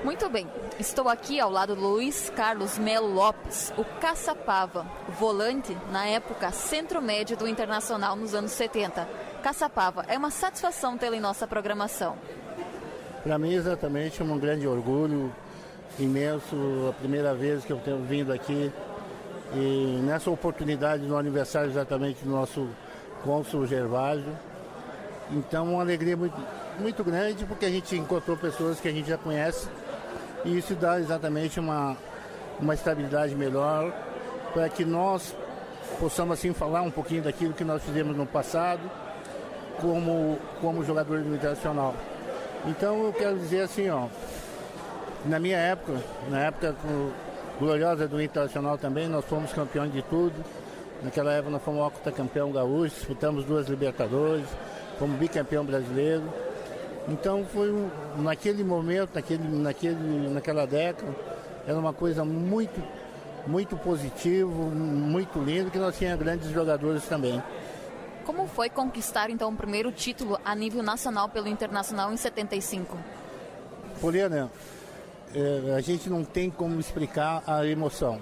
Muito bem, estou aqui ao lado do Luiz Carlos Melo Lopes, o Caçapava, volante, na época, centro-médio do Internacional nos anos 70. Caçapava, é uma satisfação tê-lo em nossa programação. Para mim, exatamente, é um grande orgulho imenso, a primeira vez que eu tenho vindo aqui, e nessa oportunidade, no aniversário exatamente do nosso cônsul Gervásio. Então, uma alegria muito, muito grande, porque a gente encontrou pessoas que a gente já conhece, e isso dá exatamente uma estabilidade melhor para que nós possamos assim falar um pouquinho daquilo que nós fizemos no passado como jogadores do Internacional. Então eu quero dizer assim, na minha época, na época gloriosa do Internacional também, nós fomos campeões de tudo. Naquela época nós fomos octacampeão gaúcho, disputamos 2 Libertadores, fomos bicampeão brasileiro. Então foi naquele momento, naquela década, era uma coisa muito, muito positiva, muito linda, que nós tínhamos grandes jogadores também. Como foi conquistar então o primeiro título a nível nacional pelo Internacional em 75? Poliana, a gente não tem como explicar a emoção.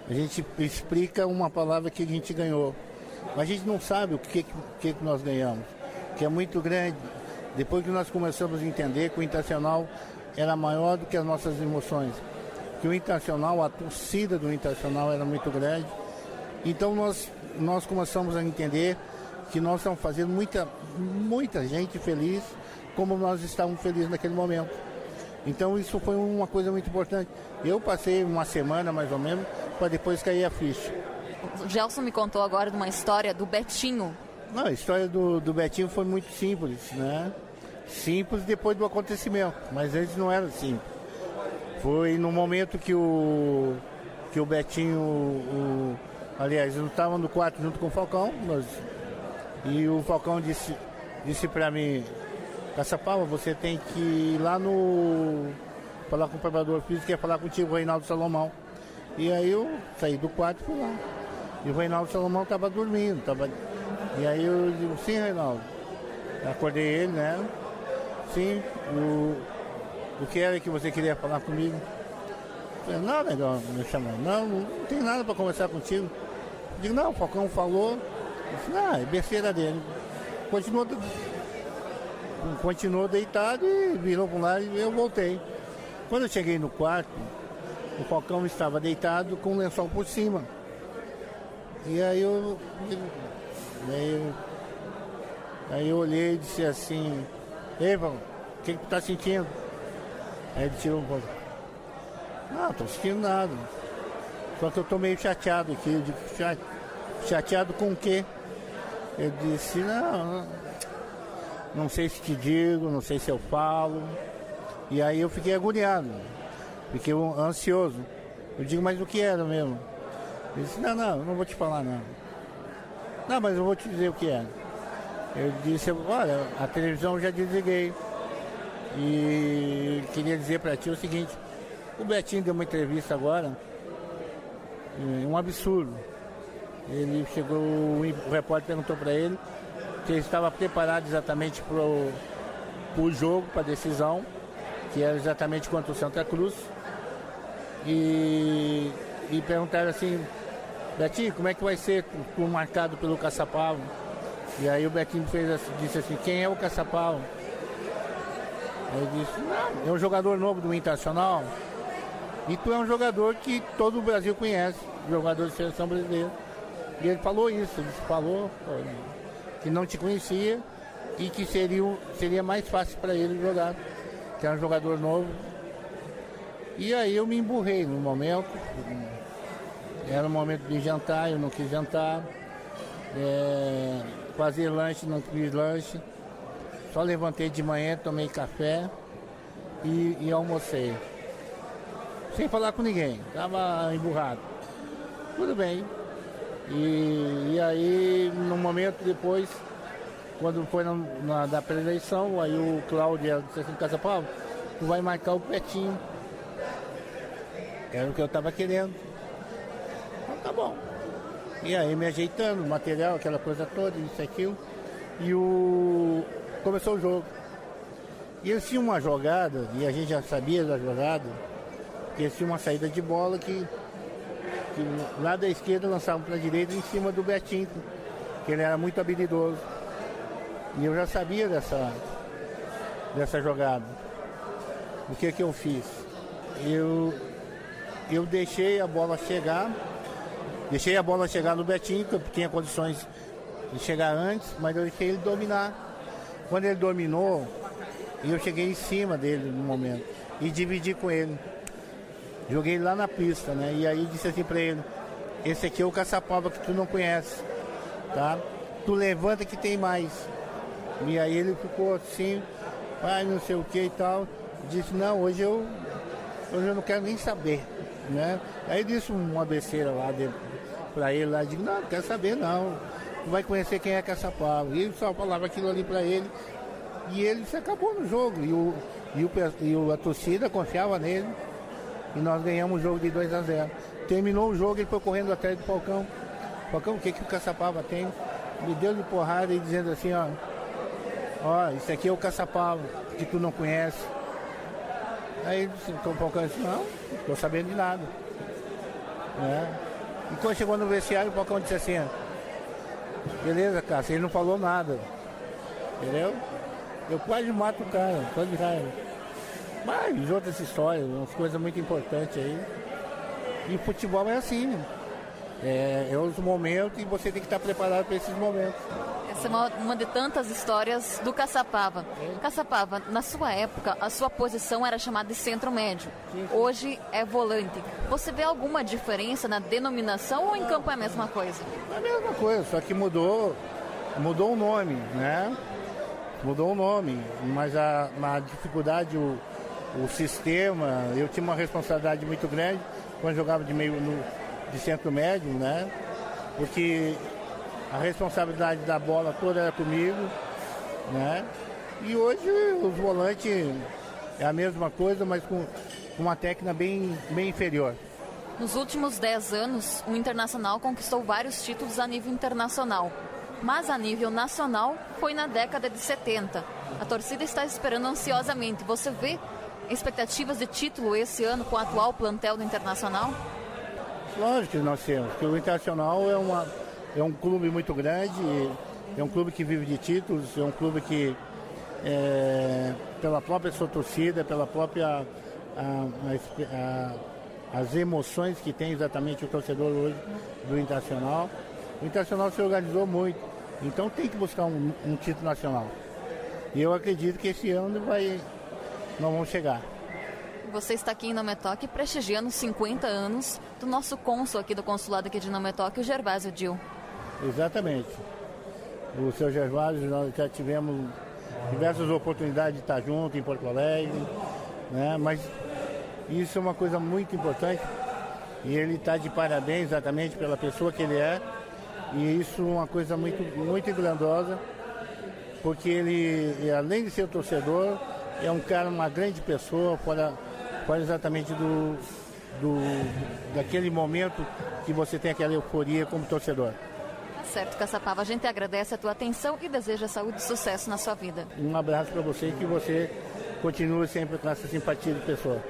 A gente explica uma palavra que a gente ganhou. Mas a gente não sabe o que nós ganhamos, que é muito grande. Depois que nós começamos a entender que o Internacional era maior do que as nossas emoções, que o Internacional, a torcida do Internacional era muito grande. Então nós começamos a entender que nós estamos fazendo muita gente feliz, como nós estávamos felizes naquele momento. Então isso foi uma coisa muito importante. Eu passei uma semana mais ou menos para depois cair a ficha. O Gelson me contou agora de uma história do Betinho. Não, a história do Betinho foi muito simples, né? Simples depois do acontecimento, mas antes não era simples. Foi no momento que o Betinho, aliás, eu estava no quarto junto com o Falcão, e o Falcão disse para mim: Caçapava, você tem que ir lá falar com o preparador físico, quer falar contigo, o Reinaldo Salomão. E aí eu saí do quarto e fui lá. E o Reinaldo Salomão estava dormindo. E aí eu digo: sim, Reinaldo. Acordei ele, né? Sim, o que era que você queria falar comigo? Eu falei: não, legal, me chamou. Não tem nada para conversar contigo. Eu digo: não, o Falcão falou. Eu falei: é besteira dele. Continuou deitado e virou para um lado e eu voltei. Quando eu cheguei no quarto, o Falcão estava deitado com o lençol por cima. E aí eu olhei e disse assim: ei, Falcão, o que tu tá sentindo? Aí ele tirou um pouco. Não, tô sentindo nada. Só que eu tô meio chateado aqui. Eu digo: chateado com o quê? Eu disse: não sei se te digo, não sei se eu falo. E aí eu fiquei agoniado, fiquei ansioso. Eu digo: mas o que era mesmo? Ele disse: não, eu não vou te falar não. Não, mas eu vou te dizer o que é. Eu disse: olha, a televisão eu já desliguei. E queria dizer para ti o seguinte: o Betinho deu uma entrevista agora, um absurdo. Ele chegou, o repórter perguntou para ele que ele estava preparado exatamente para o jogo, para a decisão, que era exatamente contra o Santa Cruz. E perguntaram assim: Betinho, como é que vai ser tu marcado pelo Caçapava? E aí o Betinho disse assim: quem é o Caçapava? Aí ele disse: não, é um jogador novo do Internacional. E tu é um jogador que todo o Brasil conhece, jogador de seleção brasileira. E ele falou isso, falou que não te conhecia e que seria mais fácil para ele jogar, que era um jogador novo. E aí eu me emburrei no momento. Era um momento de jantar, eu não quis jantar. Fazer lanche, não fiz lanche. Só levantei de manhã, tomei café e almocei. Sem falar com ninguém, estava emburrado. Tudo bem. E aí, no momento depois, quando foi da pré-eleição, aí o Cláudio disse assim: Caçapava, tu vai marcar o Betinho. Era o que eu estava querendo. Então tá bom. E aí me ajeitando, material, aquela coisa toda, isso e aquilo. E começou o jogo. E eles tinham uma jogada, e a gente já sabia da jogada, que eles tinham uma saída de bola que lá da esquerda lançavam para a direita em cima do Betinho, que ele era muito habilidoso. E eu já sabia dessa jogada. O que eu fiz? Eu deixei a bola chegar no Betinho, que eu tinha condições de chegar antes, mas eu deixei ele dominar. Quando ele dominou, eu cheguei em cima dele no momento e dividi com ele. Joguei ele lá na pista, né? E aí disse assim pra ele: esse aqui é o caçapava que tu não conhece, tá? Tu levanta que tem mais. E aí ele ficou assim, não sei o que e tal. Disse: não, hoje eu não quero nem saber, né? Aí disse uma besteira lá pra ele lá, digo: não quero saber não. Tu vai conhecer quem é caçapava. E ele só falava aquilo ali pra ele. E ele se acabou no jogo. E a torcida confiava nele. E nós ganhamos o jogo de 2-0. Terminou o jogo, ele foi correndo atrás do Falcão. Falcão, o que o caçapava tem? Me deu de porrada e dizendo assim: ó, isso aqui é o caçapava que tu não conhece. Aí então, o Falcão disse: não estou sabendo de nada, né? E quando chegou no vestiário, o Falcão disse assim: beleza, Cássio, ele não falou nada, entendeu? Eu quase mato o cara, só de raiva. Mas outras histórias, umas coisas muito importantes aí. E o futebol é assim, né? É os momentos e você tem que estar preparado para esses momentos. Essa é uma de tantas histórias do Caçapava. Caçapava, na sua época, a sua posição era chamada de centro médio. Sim. Hoje é volante. Você vê alguma diferença na denominação ou em campo é a mesma coisa? É a mesma coisa, só que mudou o nome, né? Mudou o nome, mas a dificuldade, o sistema, eu tinha uma responsabilidade muito grande quando jogava de centro médio, né? Porque a responsabilidade da bola toda era comigo, né? E hoje os volantes é a mesma coisa, mas com uma técnica bem inferior. Nos últimos 10 anos, o Internacional conquistou vários títulos a nível internacional. Mas a nível nacional foi na década de 70. A torcida está esperando ansiosamente. Você vê expectativas de título esse ano com o atual plantel do Internacional? Lógico que nós temos, porque o Internacional é um clube muito grande, é um clube que vive de títulos, é um clube que, pela própria sua torcida, pela própria as emoções que tem exatamente o torcedor hoje do Internacional. O Internacional se organizou muito, então tem que buscar um título nacional. E eu acredito que esse ano nós vamos chegar. Você está aqui em Nome Toque prestigiando os 50 anos do nosso cônsul aqui do consulado aqui de Nome Toque, o Gervásio Dil. Exatamente. O seu Gervásio, nós já tivemos diversas oportunidades de estar junto em Porto Alegre, né? Mas isso é uma coisa muito importante e ele está de parabéns exatamente pela pessoa que ele é. E isso é uma coisa muito, muito grandiosa, porque ele, além de ser torcedor, é um cara, uma grande pessoa, fora exatamente daquele momento que você tem aquela euforia como torcedor. Tá certo, Caçapava, a gente agradece a tua atenção e deseja saúde e sucesso na sua vida. Um abraço para você e que você continue sempre com essa simpatia de pessoa.